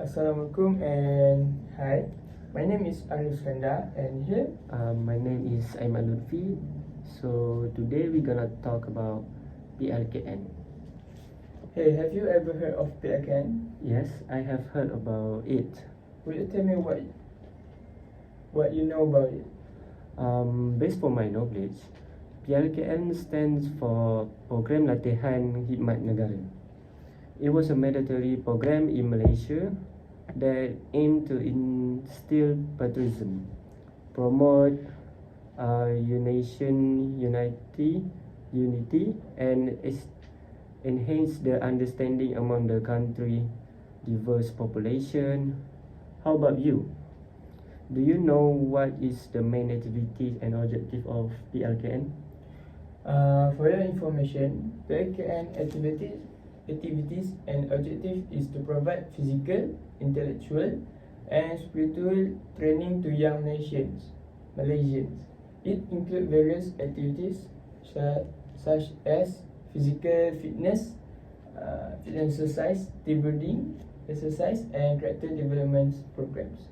Assalamualaikum and hi. My name is Arif Skanda and here. My name is Aiman Lutfi. So today we're gonna talk about PLKN. Hey, have you ever heard of PLKN? Yes, I have heard about it. Will you tell me what you know about it? Based on my knowledge, PLKN stands for Program Latihan Khidmat Negara. It was a military program in Malaysia that aimed to instill patriotism, promote unity, and enhance the understanding among the country diverse population. How about you? Do you know what is the main activity and objective of PLKN? For your information, PLKN activities and objective is to provide physical, intellectual, and spiritual training to young Malaysians. It includes various activities such as physical fitness, exercise, team building, exercise, and character development programs.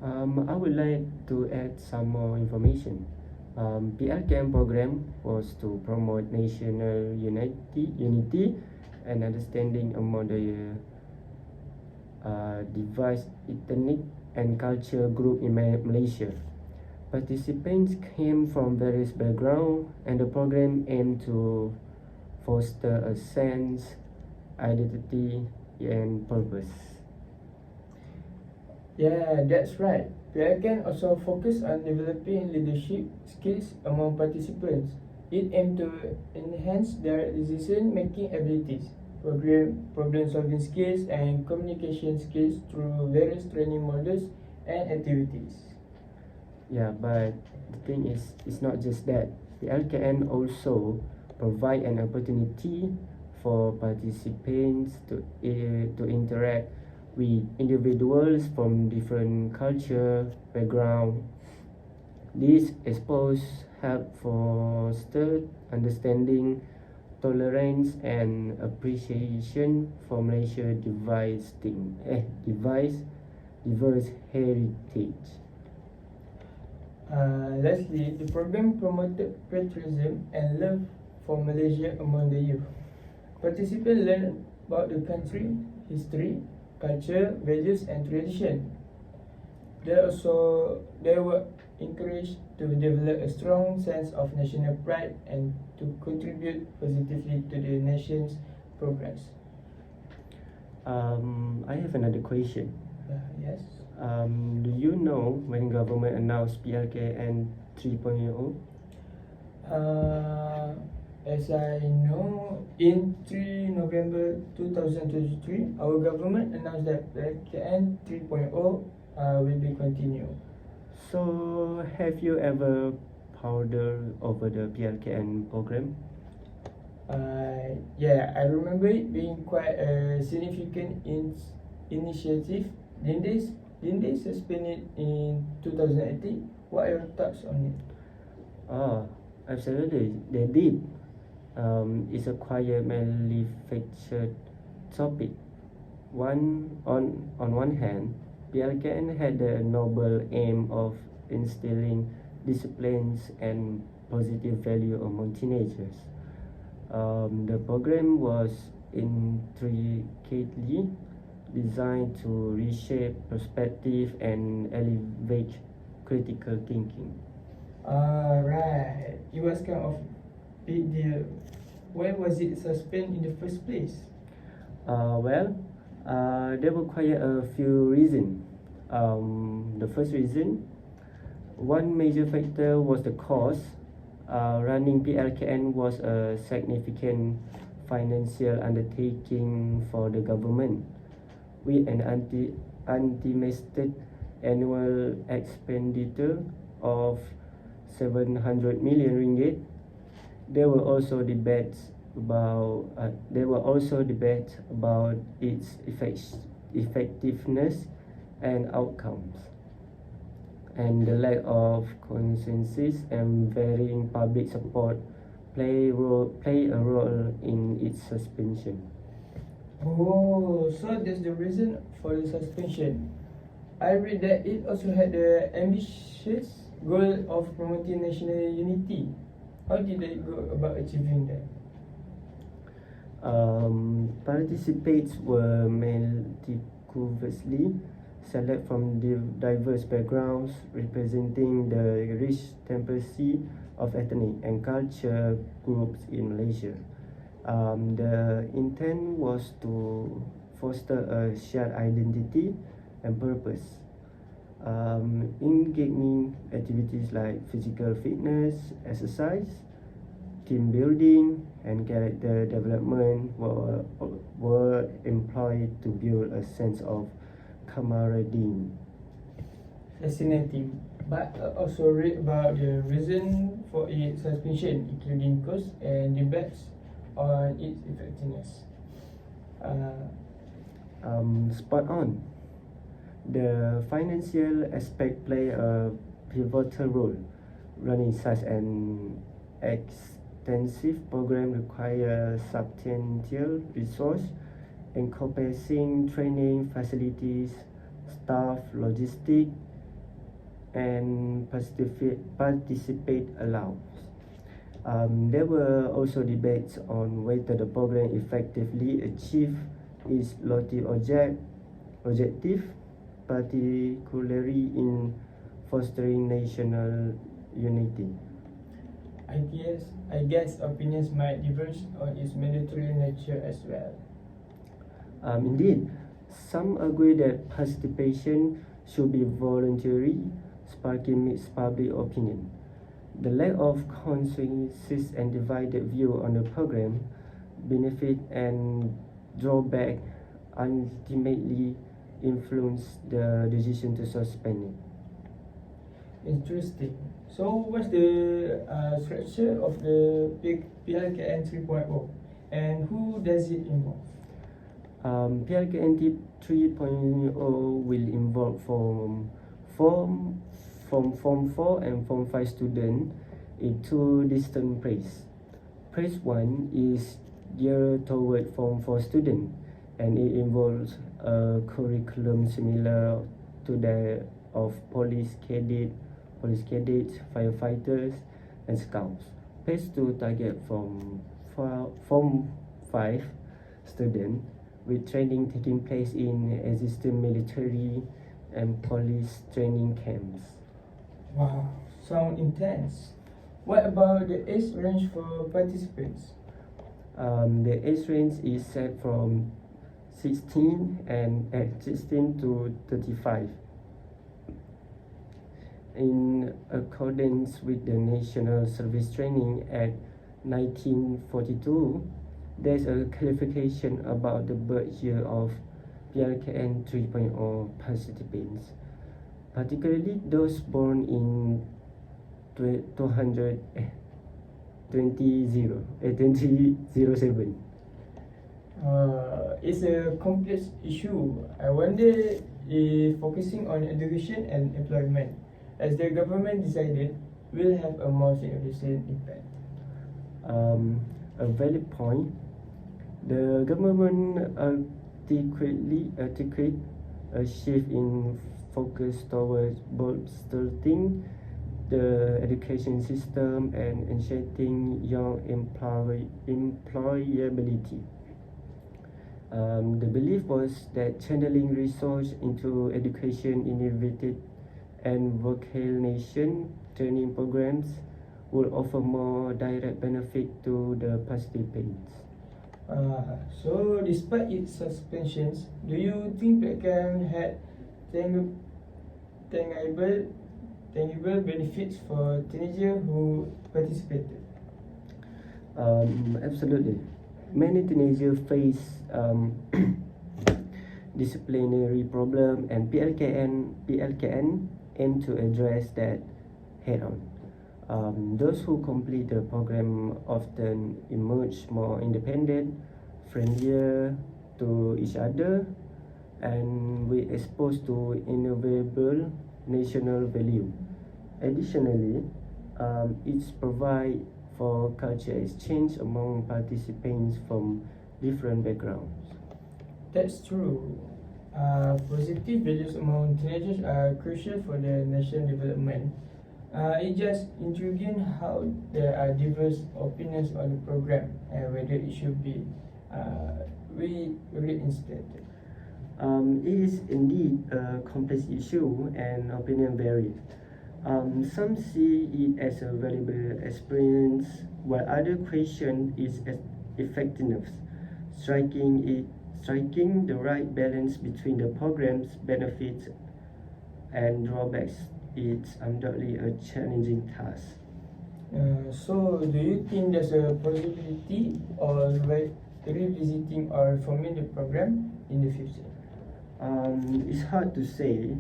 I would like to add some more information. PLKM program was to promote national unity and understanding among the diverse ethnic and cultural group in Malaysia. Participants came from various backgrounds, and the program aimed to foster a sense, identity, and purpose. Yeah, that's right. PLKN also focus on developing leadership skills among participants. It aims to enhance their decision-making abilities, problem-solving skills, and communication skills through various training models and activities. Yeah, but the thing is, it's not just that. The LKN also provide an opportunity for participants to interact with individuals from different culture, background. This expose help foster understanding, tolerance, and appreciation for Malaysia diverse heritage. Lastly, the program promoted patriotism and love for Malaysia among the youth. Participants learn about the country, history, culture, values, and tradition. They were encouraged to develop a strong sense of national pride and to contribute positively to the nation's progress. I have another question. Yes. Do you know when government announced PLKN 3.0? As I know, in 3 November 2023, our government announced that PLKN 3.0 will be continued. So, have you ever pondered over the PLKN program? Yeah, I remember it being quite a significant initiative. Didn't they suspend it in 2018? What are your thoughts on it? Absolutely, they did. It's a quite manufactured topic. On one hand, PLKN had the noble aim of instilling disciplines and positive value among teenagers. The program was intricately designed to reshape perspective and elevate critical thinking. Right. It was kind of big deal. Why was it suspended in the first place? There were quite a few reasons. The first reason, one major factor was the cost. Running PLKN was a significant financial undertaking for the government, with an estimated annual expenditure of 700 million ringgit. There were also debates about its effectiveness and outcomes, and the lack of consensus and varying public support play a role in its suspension. Oh, so that's the reason for the suspension. I read that it also had the ambitious goal of promoting national unity. How did they go about achieving that? Participants were meticulously selected from diverse backgrounds, representing the rich diversity of ethnic and cultural groups in Malaysia. The intent was to foster a shared identity and purpose. Engaging activities like physical fitness, exercise, team building, and character development were employed to build a sense of camaraderie. Fascinating. But I also read about the reason for its suspension, including costs and debates on its effectiveness. Uh, Spot on. The financial aspect play a pivotal role. Running such an extensive program requires substantial resource encompassing training facilities, staff, logistics, and participate allowance. There were also debates on whether the program effectively achieved its lofty objective, particularly in fostering national unity. I guess opinions might diverge on its mandatory nature as well. Indeed, some agree that participation should be voluntary, sparking mixed public opinion. The lack of consensus and divided view on the program, benefit and drawback ultimately influenced the decision to suspend it. Interesting. So, what's the structure of the PLKN 3.0 and who does it involve? PLKN 3.0 will involve Form 4 and Form 5 students in two distinct phrases. Phase 1 is geared toward Form 4 students, and it involves a curriculum similar to that of police cadets, firefighters, and scouts. Phase 2 target from Form 5 students, with training taking place in existing military and police training camps. Wow, sound intense. What about the age range for participants? The age range is set from 16 to 35. In accordance with the National Service Training Act 1942, there's a clarification about the birth year of PLKN 3.0 participants, particularly those born in 2007. It's a complex issue. I wonder if focusing on education and employment, as the government decided, will have a more significant impact. A valid point. The government articulate a shift in focus towards bolstering the education system and enhancing young employability. The belief was that channeling resources into education, innovative and vocational training programs will offer more direct benefit to the participants. So, despite its suspensions, do you think PLKN had tangible, tangible benefits for teenagers who participated? Absolutely. Many teenagers face disciplinary problem, and PLKN aim to address that head on. Those who complete the program often emerge more independent, friendlier to each other, and we exposed to invaluable national value. Additionally, it provides for culture exchange among participants from different backgrounds. That's true. Positive values among teenagers are crucial for the nation development. It's just intriguing how there are diverse opinions on the program and whether it should be reinstated. It is indeed a complex issue and opinion vary. Some see it as a valuable experience, while others question its effectiveness. Striking the right balance between the program's benefits and drawbacks is undoubtedly a challenging task. So, do you think there's a possibility of revisiting or reforming the program in the future? It's hard to say.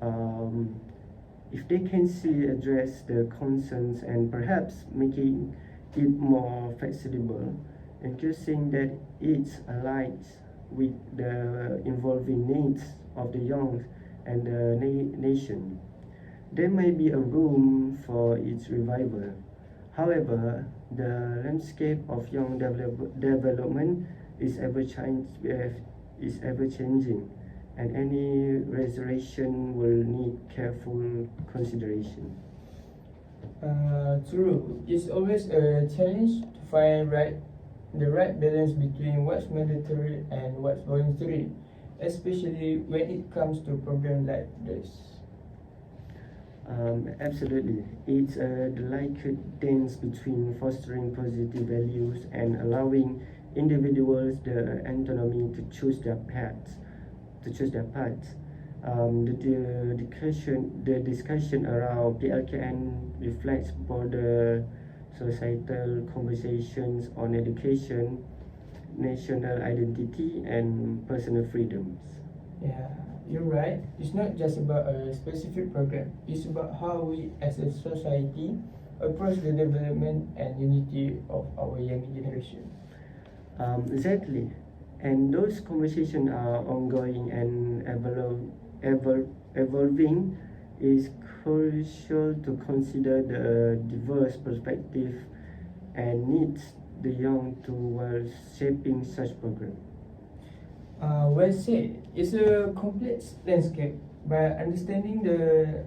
Um, if they can still address the concerns and perhaps making it more flexible, ensuring that it aligns with the evolving needs of the young and the nation. There may be a room for its revival. However, the landscape of young development is ever changing, and any restoration will need careful consideration. True. It's always a challenge to find the right balance between what's mandatory and what's voluntary, especially when it comes to programs like this. Absolutely. It's a delicate dance between fostering positive values and allowing individuals the autonomy to choose their paths. The discussion around PLKN reflects broader societal conversations on education, national identity, and personal freedoms. Yeah, you're right. It's not just about a specific program. It's about how we as a society approach the development and unity of our young generation. Exactly. And those conversations are ongoing and evolving. Is crucial to consider the diverse perspective and needs the young to while shaping such program. Well said. It's a complex landscape, but understanding the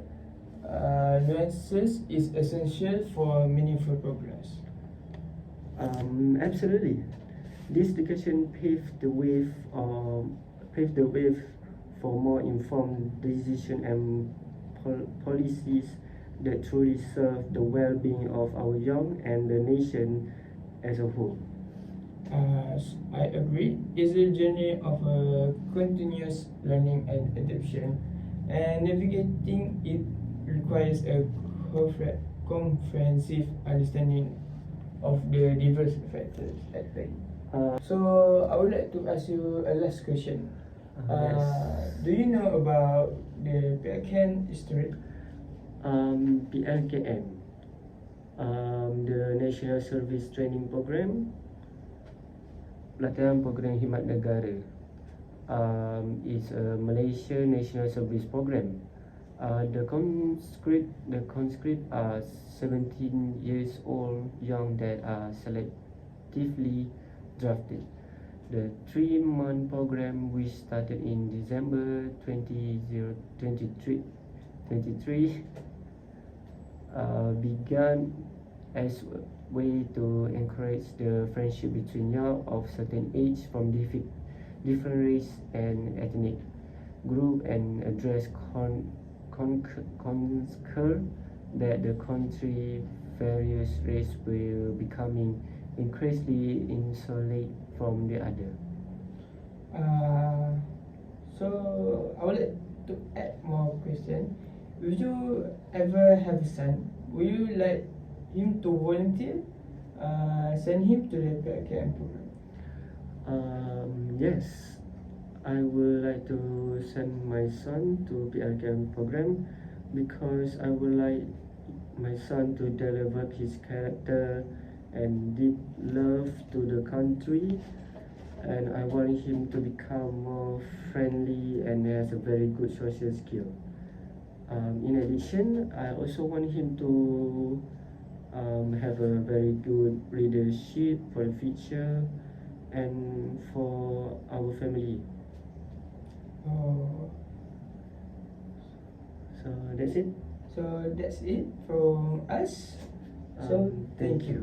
nuances is essential for meaningful progress. Absolutely. This discussion paved the way for more informed decision and policies that truly serve the well-being of our young and the nation as a whole. I agree. It's a journey of continuous learning and adaptation, and navigating it requires a comprehensive understanding of the diverse factors at play. So I would like to ask you a last question. Yes. Do you know about the PLKN history? PLKN, the National Service Training Program, Pelatihan Program Khidmat Negara, is a Malaysia National Service Program. The conscript are 17 years old young that are selectively drafted. The 3-month program, which started in December 2023, began as a way to encourage the friendship between young of certain age from different race and ethnic group and address concur that the country various races were becoming increasingly insulated from the other. So I would like to add more question. Would you ever have a son? Would you like him to volunteer? Send him to the PLKN program. Yes, I would like to send my son to PLKN program because I would like my son to develop his character and deep love to the country, and I want him to become more friendly and has a very good social skill. In addition, I also want him to have a very good leadership for the future and for our family. Oh, So that's it. so that's it from us. So Thank thank you.